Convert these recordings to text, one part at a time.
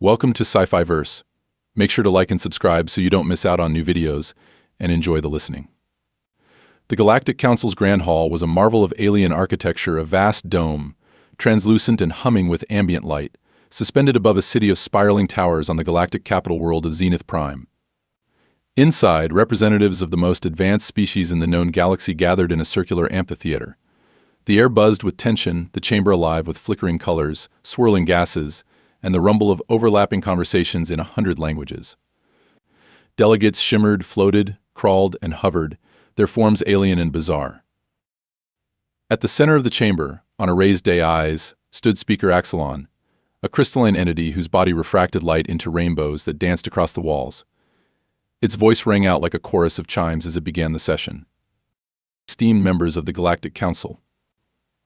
Welcome to Sci-Fi Verse. Make sure to like and subscribe so you don't miss out on new videos, and enjoy the listening. The Galactic Council's Grand Hall was a marvel of alien architecture, a vast dome, translucent and humming with ambient light, suspended above a city of spiraling towers on the galactic capital world of Zenith Prime. Inside, representatives of the most advanced species in the known galaxy gathered in a circular amphitheater. The air buzzed with tension, the chamber alive with flickering colors, swirling gases, and the rumble of overlapping conversations in 100 languages. Delegates shimmered, floated, crawled, and hovered, their forms alien and bizarre. At the center of the chamber, on a raised dais, stood Speaker Axelon, a crystalline entity whose body refracted light into rainbows that danced across the walls. Its voice rang out like a chorus of chimes as it began the session. Esteemed members of the Galactic Council.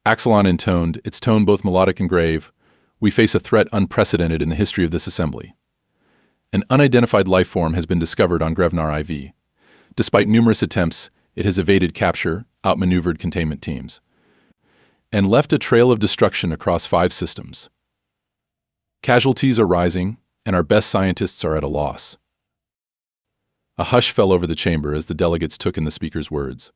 Axelon intoned, its tone both melodic and grave, we face a threat unprecedented in the history of this assembly. An unidentified life form has been discovered on Grevnar IV. Despite numerous attempts, it has evaded capture, outmaneuvered containment teams, and left a trail of destruction across 5 systems. Casualties are rising, and our best scientists are at a loss. A hush fell over the chamber as the delegates took in the speaker's words.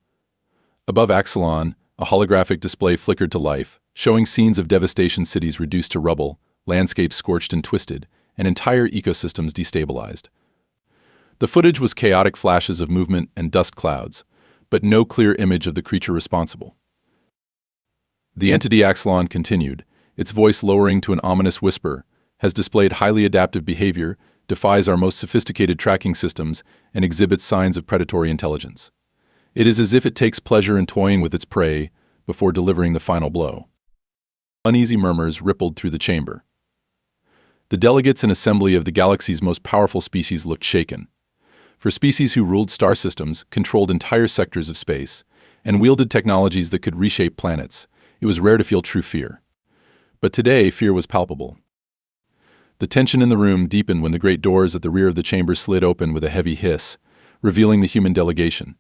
Above Axelon, a holographic display flickered to life, showing scenes of devastation, cities reduced to rubble, landscapes scorched and twisted, and entire ecosystems destabilized. The footage was chaotic flashes of movement and dust clouds, but no clear image of the creature responsible. The entity Axelon continued, its voice lowering to an ominous whisper, has displayed highly adaptive behavior, defies our most sophisticated tracking systems, and exhibits signs of predatory intelligence. It is as if it takes pleasure in toying with its prey before delivering the final blow. Uneasy murmurs rippled through the chamber. The delegates and assembly of the galaxy's most powerful species looked shaken. For species who ruled star systems, controlled entire sectors of space, and wielded technologies that could reshape planets, it was rare to feel true fear. But today, fear was palpable. The tension in the room deepened when the great doors at the rear of the chamber slid open with a heavy hiss, revealing the human delegation.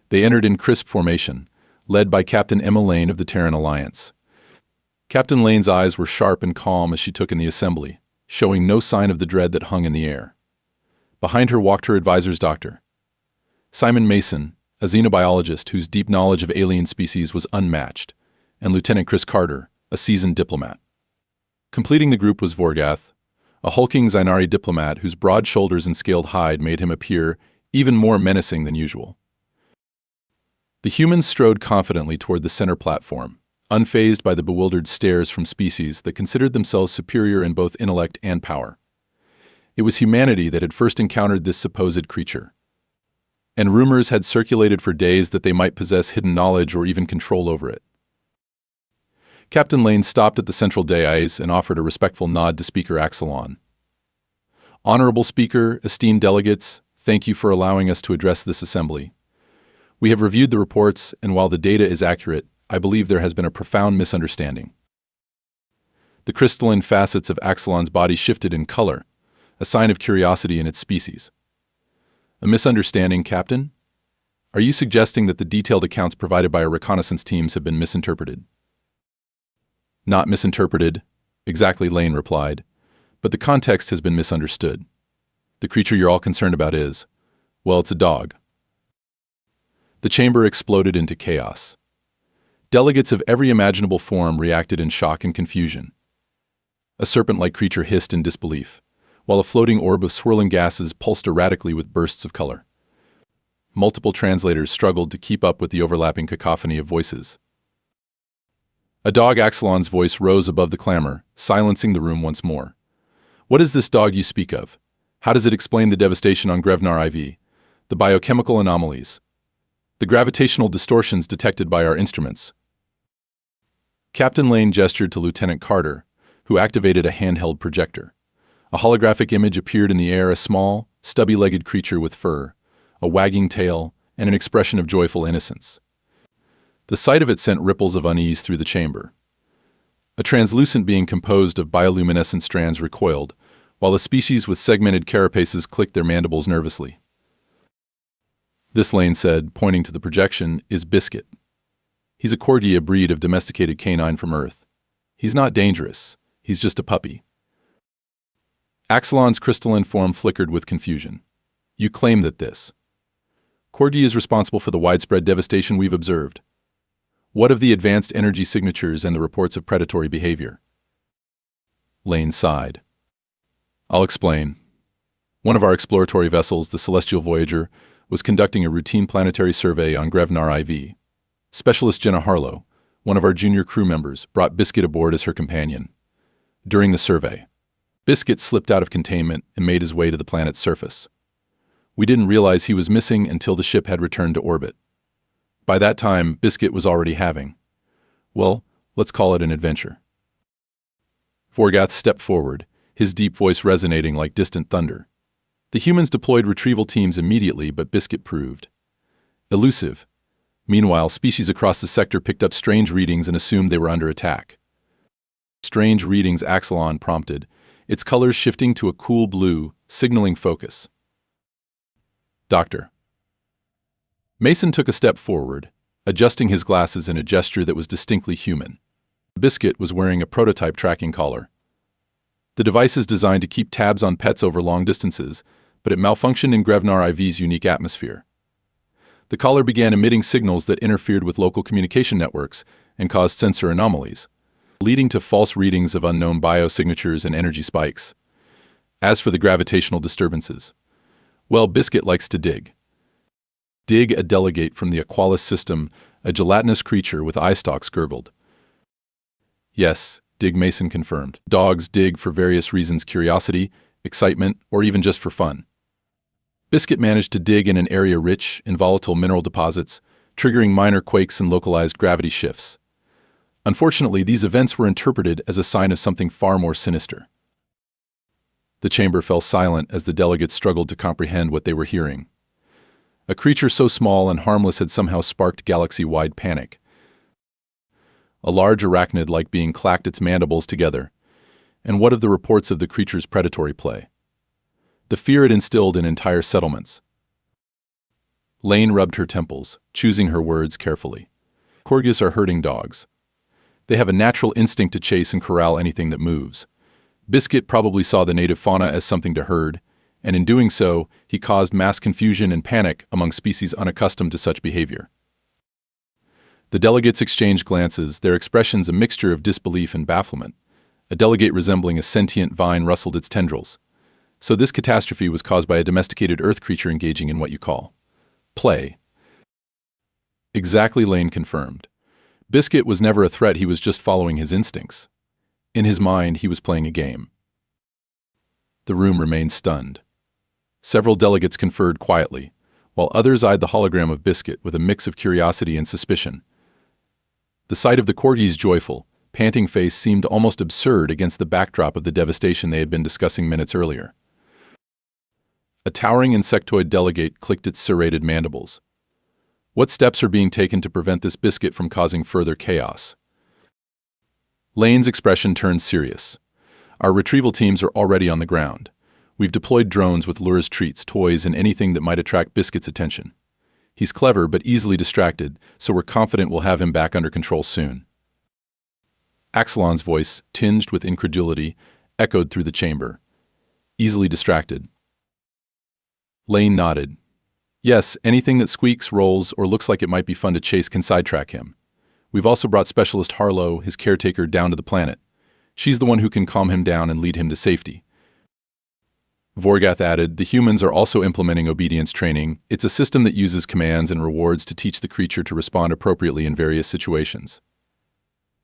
They entered in crisp formation, led by Captain Emma Lane of the Terran Alliance. Captain Lane's eyes were sharp and calm as she took in the assembly, showing no sign of the dread that hung in the air. Behind her walked her advisor's doctor, Simon Mason, a xenobiologist whose deep knowledge of alien species was unmatched, and Lieutenant Chris Carter, a seasoned diplomat. Completing the group was Vorgath, a hulking Xynari diplomat whose broad shoulders and scaled hide made him appear even more menacing than usual. The humans strode confidently toward the center platform, unfazed by the bewildered stares from species that considered themselves superior in both intellect and power. It was humanity that had first encountered this supposed creature, and rumors had circulated for days that they might possess hidden knowledge or even control over it. Captain Lane stopped at the central dais and offered a respectful nod to Speaker Axelon. Honorable Speaker, esteemed delegates, thank you for allowing us to address this assembly. We have reviewed the reports, and while the data is accurate, I believe there has been a profound misunderstanding. The crystalline facets of Axelon's body shifted in color, a sign of curiosity in its species. A misunderstanding, Captain? Are you suggesting that the detailed accounts provided by our reconnaissance teams have been misinterpreted? Not misinterpreted, exactly, Lane replied, but the context has been misunderstood. The creature you're all concerned about is, well, it's a dog. The chamber exploded into chaos. Delegates of every imaginable form reacted in shock and confusion. A serpent-like creature hissed in disbelief, while a floating orb of swirling gases pulsed erratically with bursts of color. Multiple translators struggled to keep up with the overlapping cacophony of voices. A dog Axelon's voice rose above the clamor, silencing the room once more. What is this dog you speak of? How does it explain the devastation on Grevnar IV? The biochemical anomalies? The gravitational distortions detected by our instruments? Captain Lane gestured to Lieutenant Carter, who activated a handheld projector. A holographic image appeared in the air, a small, stubby-legged creature with fur, a wagging tail, and an expression of joyful innocence. The sight of it sent ripples of unease through the chamber. A translucent being composed of bioluminescent strands recoiled, while a species with segmented carapaces clicked their mandibles nervously. This, Lane said, pointing to the projection, is Biscuit. He's a corgi, a breed of domesticated canine from Earth. He's not dangerous. He's just a puppy. Axelon's crystalline form flickered with confusion. You claim that this corgi is responsible for the widespread devastation we've observed. What of the advanced energy signatures and the reports of predatory behavior? Lane sighed. I'll explain. One of our exploratory vessels, the Celestial Voyager, was conducting a routine planetary survey on Grevnar IV. Specialist Jenna Harlow, one of our junior crew members, brought Biscuit aboard as her companion. During the survey, Biscuit slipped out of containment and made his way to the planet's surface. We didn't realize he was missing until the ship had returned to orbit. By that time, Biscuit was already having, well, let's call it an adventure. Vorgath stepped forward, his deep voice resonating like distant thunder. The humans deployed retrieval teams immediately, but Biscuit proved elusive. Meanwhile, species across the sector picked up strange readings and assumed they were under attack. Strange readings, Axelon prompted, its colors shifting to a cool blue, signaling focus. Doctor. Mason took a step forward, adjusting his glasses in a gesture that was distinctly human. Biscuit was wearing a prototype tracking collar. The device is designed to keep tabs on pets over long distances, but it malfunctioned in Grevnar IV's unique atmosphere. The collar began emitting signals that interfered with local communication networks and caused sensor anomalies, leading to false readings of unknown biosignatures and energy spikes. As for the gravitational disturbances, well, Biscuit likes to dig. Dig, a delegate from the Aqualis system, a gelatinous creature with eye stalks, gurgled. Yes, Dig, Mason confirmed. Dogs dig for various reasons: curiosity, excitement, or even just for fun. Biscuit managed to dig in an area rich in volatile mineral deposits, triggering minor quakes and localized gravity shifts. Unfortunately, these events were interpreted as a sign of something far more sinister. The chamber fell silent as the delegates struggled to comprehend what they were hearing. A creature so small and harmless had somehow sparked galaxy-wide panic. A large arachnid-like being clacked its mandibles together. And what of the reports of the creature's predatory play? The fear it instilled in entire settlements. Lane rubbed her temples, choosing her words carefully. Corgis are herding dogs. They have a natural instinct to chase and corral anything that moves. Biscuit probably saw the native fauna as something to herd, and in doing so, he caused mass confusion and panic among species unaccustomed to such behavior. The delegates exchanged glances, their expressions a mixture of disbelief and bafflement. A delegate resembling a sentient vine rustled its tendrils. So this catastrophe was caused by a domesticated earth creature engaging in what you call play. Exactly, Lane confirmed. Biscuit was never a threat, he was just following his instincts. In his mind, he was playing a game. The room remained stunned. Several delegates conferred quietly, while others eyed the hologram of Biscuit with a mix of curiosity and suspicion. The sight of the corgi's joyful, panting face seemed almost absurd against the backdrop of the devastation they had been discussing minutes earlier. A towering insectoid delegate clicked its serrated mandibles. What steps are being taken to prevent this Biscuit from causing further chaos? Lane's expression turned serious. Our retrieval teams are already on the ground. We've deployed drones with lures, treats, toys, and anything that might attract Biscuit's attention. He's clever but easily distracted, so we're confident we'll have him back under control soon. Axelon's voice, tinged with incredulity, echoed through the chamber. Easily distracted. Lane nodded. Yes, anything that squeaks, rolls, or looks like it might be fun to chase can sidetrack him. We've also brought Specialist Harlow, his caretaker, down to the planet. She's the one who can calm him down and lead him to safety. Vorgath added, the humans are also implementing obedience training. It's a system that uses commands and rewards to teach the creature to respond appropriately in various situations.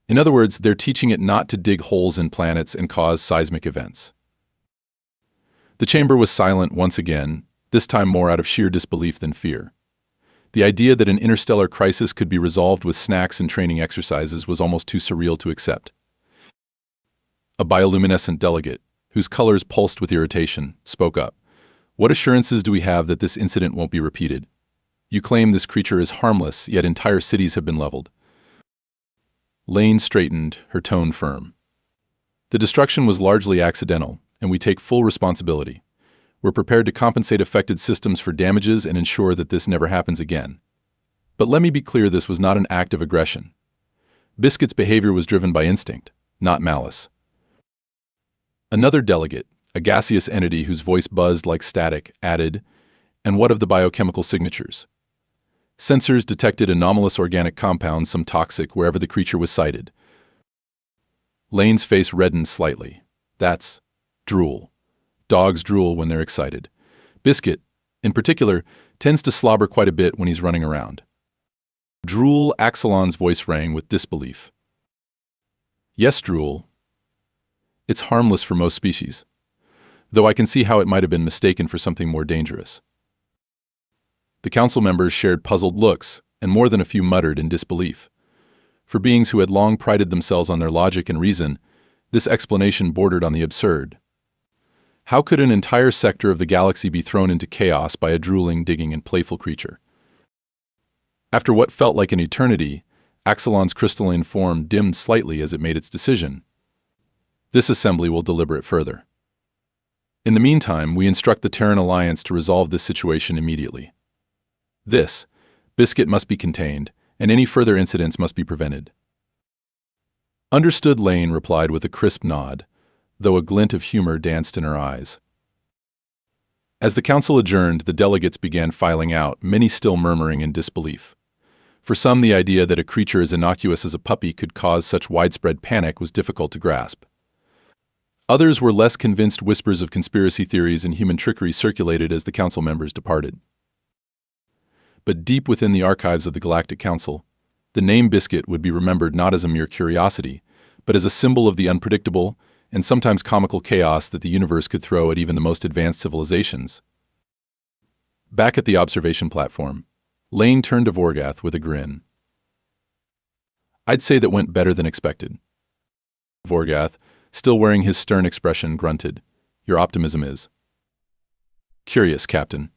In other words, they're teaching it not to dig holes in planets and cause seismic events. The chamber was silent once again, this time more out of sheer disbelief than fear. The idea that an interstellar crisis could be resolved with snacks and training exercises was almost too surreal to accept. A bioluminescent delegate, whose colors pulsed with irritation, spoke up. What assurances do we have that this incident won't be repeated? You claim this creature is harmless, yet entire cities have been leveled. Lane straightened, her tone firm. The destruction was largely accidental, and we take full responsibility. We're prepared to compensate affected systems for damages and ensure that this never happens again. But let me be clear, this was not an act of aggression. Biscuit's behavior was driven by instinct, not malice. Another delegate, a gaseous entity whose voice buzzed like static, added, "And what of the biochemical signatures?" Sensors detected anomalous organic compounds, some toxic, wherever the creature was sighted. Lane's face reddened slightly. That's drool. Dogs drool when they're excited. Biscuit, in particular, tends to slobber quite a bit when he's running around. Drool, Axelon's voice rang with disbelief. Yes, drool. It's harmless for most species, though I can see how it might have been mistaken for something more dangerous. The council members shared puzzled looks, and more than a few muttered in disbelief. For beings who had long prided themselves on their logic and reason, this explanation bordered on the absurd. How could an entire sector of the galaxy be thrown into chaos by a drooling, digging, and playful creature? After what felt like an eternity, Axelon's crystalline form dimmed slightly as it made its decision. This assembly will deliberate further. In the meantime, we instruct the Terran Alliance to resolve this situation immediately. This, Biscuit must be contained, and any further incidents must be prevented. Understood, Lane replied with a crisp nod, though a glint of humor danced in her eyes. As the council adjourned, the delegates began filing out, many still murmuring in disbelief. For some, the idea that a creature as innocuous as a puppy could cause such widespread panic was difficult to grasp. Others were less convinced. Whispers of conspiracy theories and human trickery circulated as the council members departed. But deep within the archives of the Galactic Council, the name Biscuit would be remembered not as a mere curiosity, but as a symbol of the unpredictable and sometimes comical chaos that the universe could throw at even the most advanced civilizations. Back at the observation platform, Lane turned to Vorgath with a grin. "I'd say that went better than expected." Vorgath, still wearing his stern expression, grunted. "Your optimism is curious, Captain.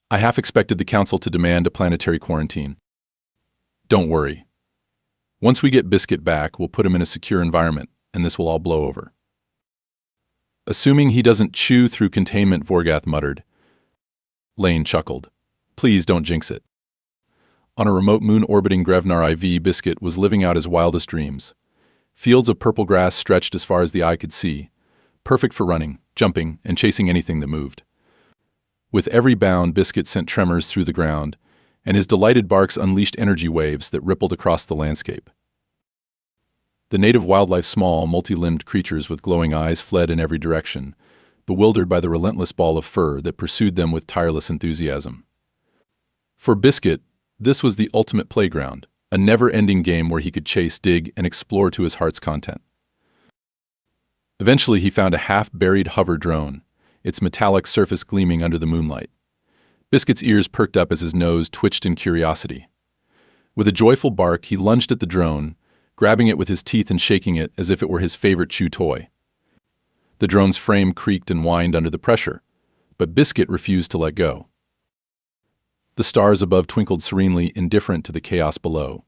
I half expected the Council to demand a planetary quarantine. Don't worry. Once we get Biscuit back, we'll put him in a secure environment, and this will all blow over." "Assuming he doesn't chew through containment," Vorgath muttered. Lane chuckled. "Please don't jinx it." On a remote moon orbiting Grevnar IV, Biscuit was living out his wildest dreams. Fields of purple grass stretched as far as the eye could see, perfect for running, jumping, and chasing anything that moved. With every bound, Biscuit sent tremors through the ground, and his delighted barks unleashed energy waves that rippled across the landscape. The native wildlife, small, multi-limbed creatures with glowing eyes, fled in every direction, bewildered by the relentless ball of fur that pursued them with tireless enthusiasm. For Biscuit, this was the ultimate playground, a never-ending game where he could chase, dig, and explore to his heart's content. Eventually, he found a half-buried hover drone, its metallic surface gleaming under the moonlight. Biscuit's ears perked up as his nose twitched in curiosity. With a joyful bark, he lunged at the drone, grabbing it with his teeth and shaking it as if it were his favorite chew toy. The drone's frame creaked and whined under the pressure, but Biscuit refused to let go. The stars above twinkled serenely, indifferent to the chaos below.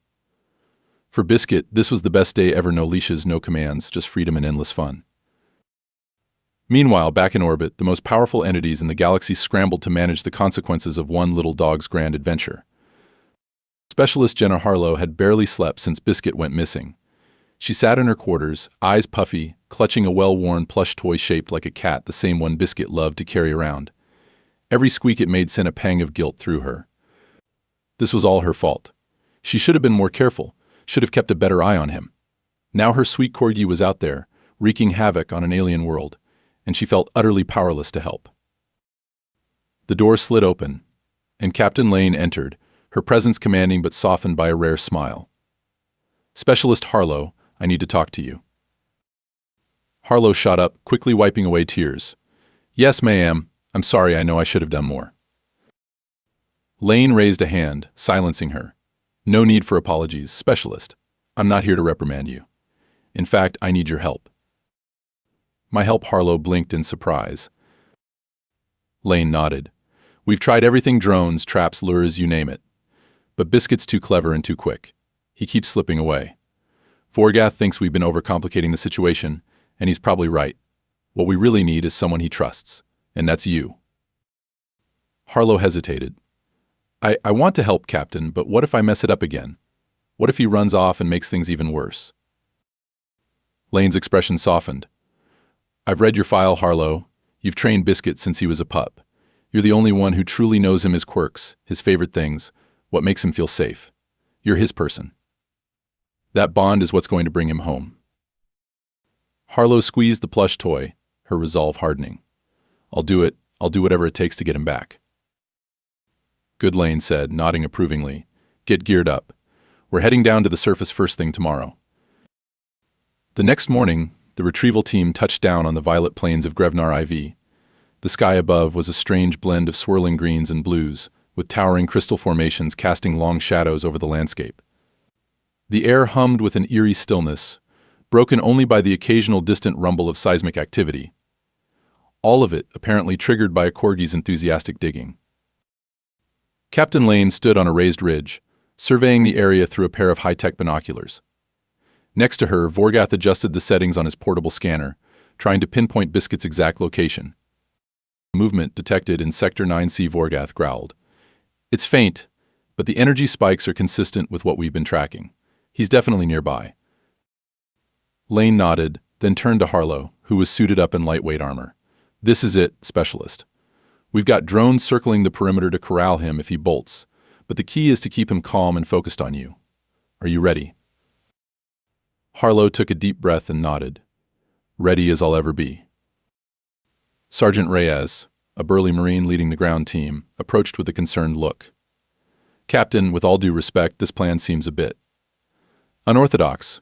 For Biscuit, this was the best day ever. No leashes, no commands, just freedom and endless fun. Meanwhile, back in orbit, the most powerful entities in the galaxy scrambled to manage the consequences of one little dog's grand adventure. Specialist Jenna Harlow had barely slept since Biscuit went missing. She sat in her quarters, eyes puffy, clutching a well-worn plush toy shaped like a cat, the same one Biscuit loved to carry around. Every squeak it made sent a pang of guilt through her. This was all her fault. She should have been more careful, should have kept a better eye on him. Now her sweet corgi was out there, wreaking havoc on an alien world, and she felt utterly powerless to help. The door slid open, and Captain Lane entered, her presence commanding but softened by a rare smile. "Specialist Harlow, I need to talk to you." Harlow shot up, quickly wiping away tears. "Yes, ma'am. I'm sorry, I know I should have done more." Lane raised a hand, silencing her. "No need for apologies, Specialist. I'm not here to reprimand you. In fact, I need your help." "My help?" Harlow blinked in surprise. Lane nodded. "We've tried everything: drones, traps, lures, you name it. But Biscuit's too clever and too quick. He keeps slipping away. Vorgath thinks we've been overcomplicating the situation, and he's probably right. What we really need is someone he trusts, and that's you." Harlow hesitated. I want to help, Captain, but what if I mess it up again? What if he runs off and makes things even worse?" Lane's expression softened. I've read your file, Harlow. You've trained Biscuit since he was a pup. You're the only one who truly knows him, his quirks, his favorite things, what makes him feel safe. You're his person. That bond is what's going to bring him home. Harlow squeezed the plush toy, her resolve hardening. I'll do it. I'll do whatever it takes to get him back. Good, Lane said, nodding approvingly. Get geared up. We're heading down to the surface first thing tomorrow. The next morning, the retrieval team touched down on the violet plains of Grevnar IV. The sky above was a strange blend of swirling greens and blues, with towering crystal formations casting long shadows over the landscape. The air hummed with an eerie stillness, broken only by the occasional distant rumble of seismic activity. All of it apparently triggered by a corgi's enthusiastic digging. Captain Lane stood on a raised ridge, surveying the area through a pair of high-tech binoculars. Next to her, Vorgath adjusted the settings on his portable scanner, trying to pinpoint Biscuit's exact location. Movement detected in Sector 9C. Vorgath growled. It's faint, but the energy spikes are consistent with what we've been tracking. He's definitely nearby. Lane nodded, then turned to Harlow, who was suited up in lightweight armor. This is it, Specialist. We've got drones circling the perimeter to corral him if he bolts, but the key is to keep him calm and focused on you. Are you ready? Harlow took a deep breath and nodded. Ready as I'll ever be. Sergeant Reyes, a burly Marine leading the ground team, approached with a concerned look. Captain, with all due respect, this plan seems a bit unorthodox.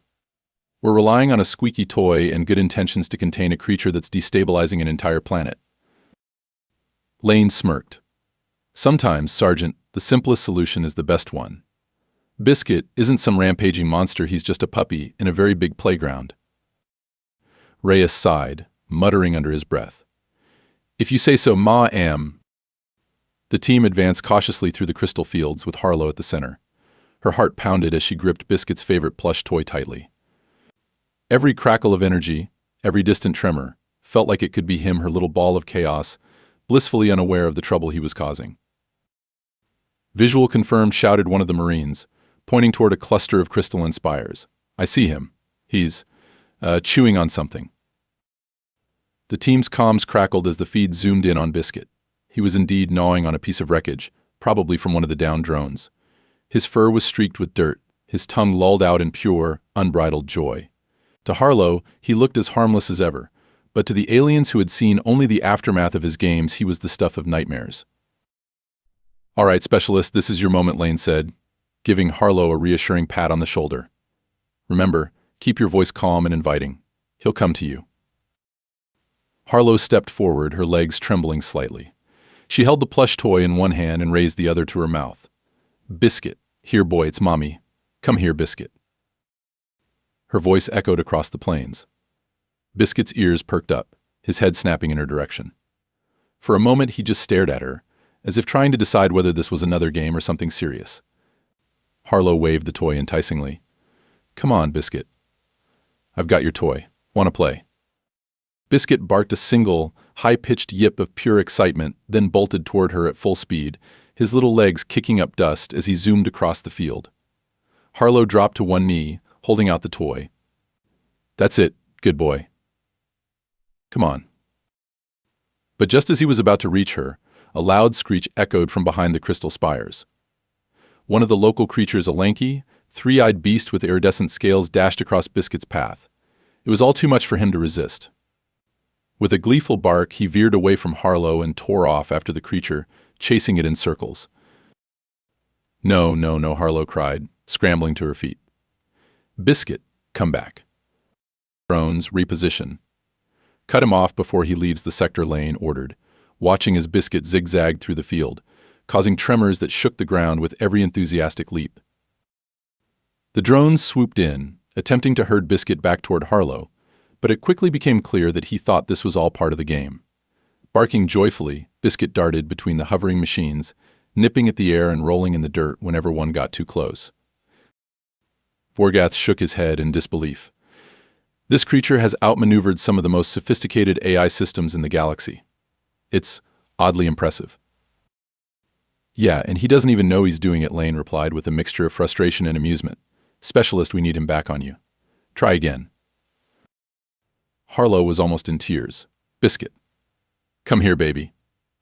We're relying on a squeaky toy and good intentions to contain a creature that's destabilizing an entire planet. Lane smirked. Sometimes, Sergeant, the simplest solution is the best one. Biscuit isn't some rampaging monster, he's just a puppy in a very big playground. Reyes sighed, muttering under his breath. If you say so, ma-am. The team advanced cautiously through the crystal fields with Harlow at the center. Her heart pounded as she gripped Biscuit's favorite plush toy tightly. Every crackle of energy, every distant tremor, felt like it could be him, her little ball of chaos, blissfully unaware of the trouble he was causing. Visual confirmed, shouted one of the Marines, pointing toward a cluster of crystalline spires. I see him. He's, chewing on something. The team's comms crackled as the feed zoomed in on Biscuit. He was indeed gnawing on a piece of wreckage, probably from one of the downed drones. His fur was streaked with dirt, his tongue lolled out in pure, unbridled joy. To Harlow, he looked as harmless as ever, but to the aliens who had seen only the aftermath of his games, he was the stuff of nightmares. All right, Specialist, this is your moment, Lane said, giving Harlow a reassuring pat on the shoulder. Remember, keep your voice calm and inviting. He'll come to you. Harlow stepped forward, her legs trembling slightly. She held the plush toy in one hand and raised the other to her mouth. Biscuit. Here, boy, it's Mommy. Come here, Biscuit. Her voice echoed across the plains. Biscuit's ears perked up, his head snapping in her direction. For a moment, he just stared at her, as if trying to decide whether this was another game or something serious. Harlow waved the toy enticingly. Come on, Biscuit. I've got your toy. Want to play? Biscuit barked a single, high-pitched yip of pure excitement, then bolted toward her at full speed, his little legs kicking up dust as he zoomed across the field. Harlow dropped to one knee, holding out the toy. That's it, good boy. Come on. But just as he was about to reach her, a loud screech echoed from behind the crystal spires. One of the local creatures, a lanky, three-eyed beast with iridescent scales, dashed across Biscuit's path. It was all too much for him to resist. With a gleeful bark, he veered away from Harlow and tore off after the creature, chasing it in circles. No, no, no, Harlow cried, scrambling to her feet. Biscuit, come back. Drones, reposition. Cut him off before he leaves the sector, Lane ordered, watching as Biscuit zigzagged through the field, causing tremors that shook the ground with every enthusiastic leap. The drones swooped in, attempting to herd Biscuit back toward Harlow, but it quickly became clear that he thought this was all part of the game. Barking joyfully, Biscuit darted between the hovering machines, nipping at the air and rolling in the dirt whenever one got too close. Vorgath shook his head in disbelief. This creature has outmaneuvered some of the most sophisticated AI systems in the galaxy. It's oddly impressive. Yeah, and he doesn't even know he's doing it, Lane replied with a mixture of frustration and amusement. Specialist, we need him back on you. Try again. Harlow was almost in tears. Biscuit. Come here, baby.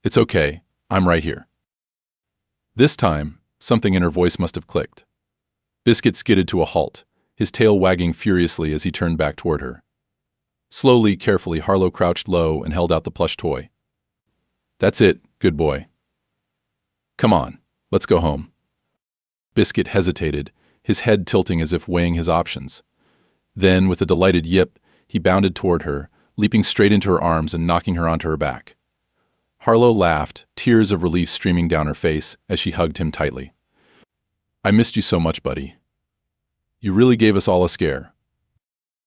It's okay. I'm right here. This time, something in her voice must have clicked. Biscuit skidded to a halt, his tail wagging furiously as he turned back toward her. Slowly, carefully, Harlow crouched low and held out the plush toy. That's it, good boy. Come on, let's go home. Biscuit hesitated, his head tilting as if weighing his options. Then, with a delighted yip, he bounded toward her, leaping straight into her arms and knocking her onto her back. Harlow laughed, tears of relief streaming down her face as she hugged him tightly. I missed you so much, buddy. You really gave us all a scare.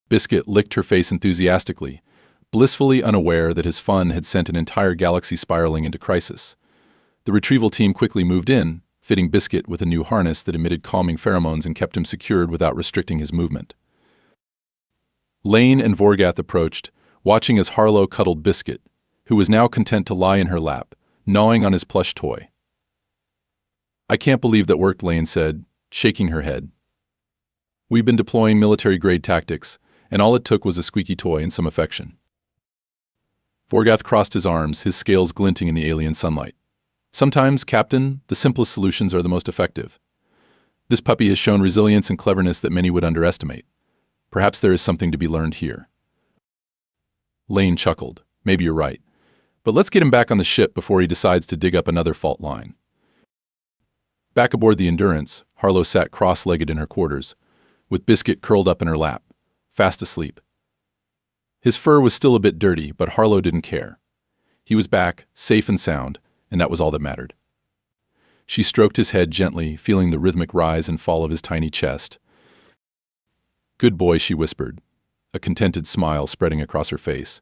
Biscuit licked her face enthusiastically, blissfully unaware that his fun had sent an entire galaxy spiraling into crisis. The retrieval team quickly moved in, fitting Biscuit with a new harness that emitted calming pheromones and kept him secured without restricting his movement. Lane and Vorgath approached, watching as Harlow cuddled Biscuit, who was now content to lie in her lap, gnawing on his plush toy. I can't believe that worked, Lane said, shaking her head. We've been deploying military-grade tactics, and all it took was a squeaky toy and some affection. Vorgath crossed his arms, his scales glinting in the alien sunlight. Sometimes, Captain, the simplest solutions are the most effective. This puppy has shown resilience and cleverness that many would underestimate. Perhaps there is something to be learned here. Lane chuckled. Maybe you're right. But let's get him back on the ship before he decides to dig up another fault line. Back aboard the Endurance, Harlow sat cross-legged in her quarters, with Biscuit curled up in her lap, fast asleep. His fur was still a bit dirty, but Harlow didn't care. He was back, safe and sound, and that was all that mattered. She stroked his head gently, feeling the rhythmic rise and fall of his tiny chest. Good boy, she whispered, a contented smile spreading across her face.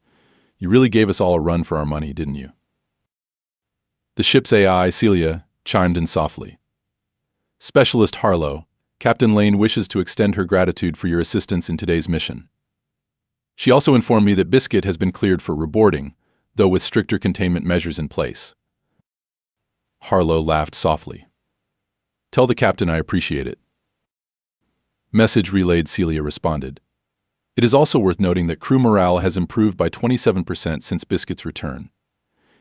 You really gave us all a run for our money, didn't you? The ship's AI, Celia, chimed in softly. Specialist Harlow, Captain Lane wishes to extend her gratitude for your assistance in today's mission. She also informed me that Biscuit has been cleared for reboarding, though with stricter containment measures in place. Harlow laughed softly. Tell the captain I appreciate it. Message relayed, Celia responded. It is also worth noting that crew morale has improved by 27% since Biscuit's return.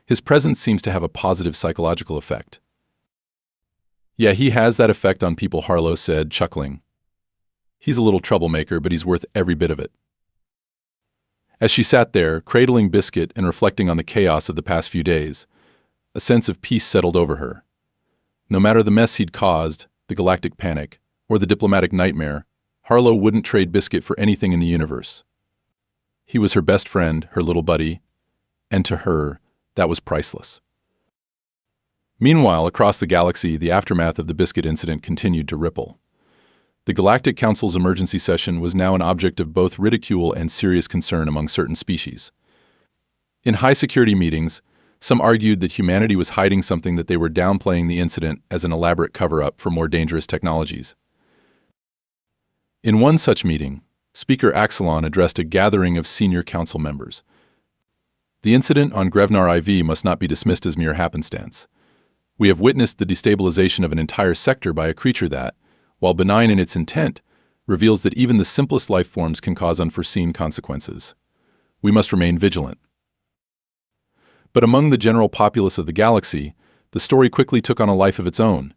His presence seems to have a positive psychological effect. Yeah, he has that effect on people, Harlow said, chuckling. He's a little troublemaker, but he's worth every bit of it. As she sat there, cradling Biscuit and reflecting on the chaos of the past few days, a sense of peace settled over her. No matter the mess he'd caused, the galactic panic, or the diplomatic nightmare, Harlow wouldn't trade Biscuit for anything in the universe. He was her best friend, her little buddy, and to her, that was priceless. Meanwhile, across the galaxy, the aftermath of the Biscuit incident continued to ripple. The Galactic Council's emergency session was now an object of both ridicule and serious concern among certain species. In high-security meetings, some argued that humanity was hiding something, that they were downplaying the incident as an elaborate cover-up for more dangerous technologies. In one such meeting, Speaker Axelon addressed a gathering of senior council members. The incident on Grevnar IV must not be dismissed as mere happenstance. We have witnessed the destabilization of an entire sector by a creature that, while benign in its intent, reveals that even the simplest life forms can cause unforeseen consequences. We must remain vigilant. But among the general populace of the galaxy, the story quickly took on a life of its own.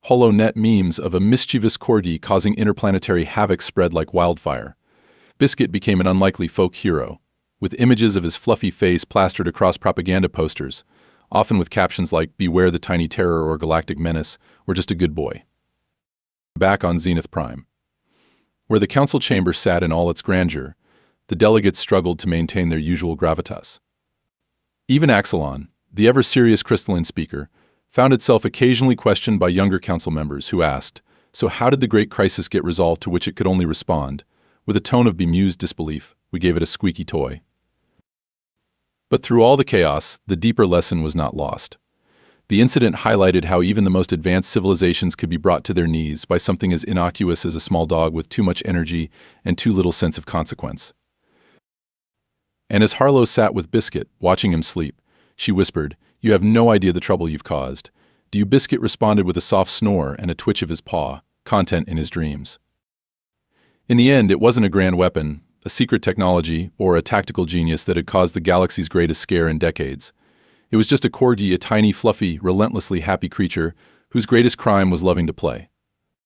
HoloNet memes of a mischievous corgi causing interplanetary havoc spread like wildfire. Biscuit became an unlikely folk hero, with images of his fluffy face plastered across propaganda posters, often with captions like, "Beware the tiny terror" or "Galactic menace," or just "a good boy." Back on Zenith Prime, where the council chamber sat in all its grandeur, the delegates struggled to maintain their usual gravitas. Even Axelon, the ever-serious crystalline speaker, found itself occasionally questioned by younger council members who asked, so how did the great crisis get resolved, to which it could only respond, with a tone of bemused disbelief, we gave it a squeaky toy. But through all the chaos, the deeper lesson was not lost. The incident highlighted how even the most advanced civilizations could be brought to their knees by something as innocuous as a small dog with too much energy and too little sense of consequence. And as Harlow sat with Biscuit, watching him sleep, she whispered, "You have no idea the trouble you've caused." Do you? Biscuit responded with a soft snore and a twitch of his paw, content in his dreams. In the end, it wasn't a grand weapon, a secret technology, or a tactical genius that had caused the galaxy's greatest scare in decades. It was just a corgi, a tiny, fluffy, relentlessly happy creature whose greatest crime was loving to play.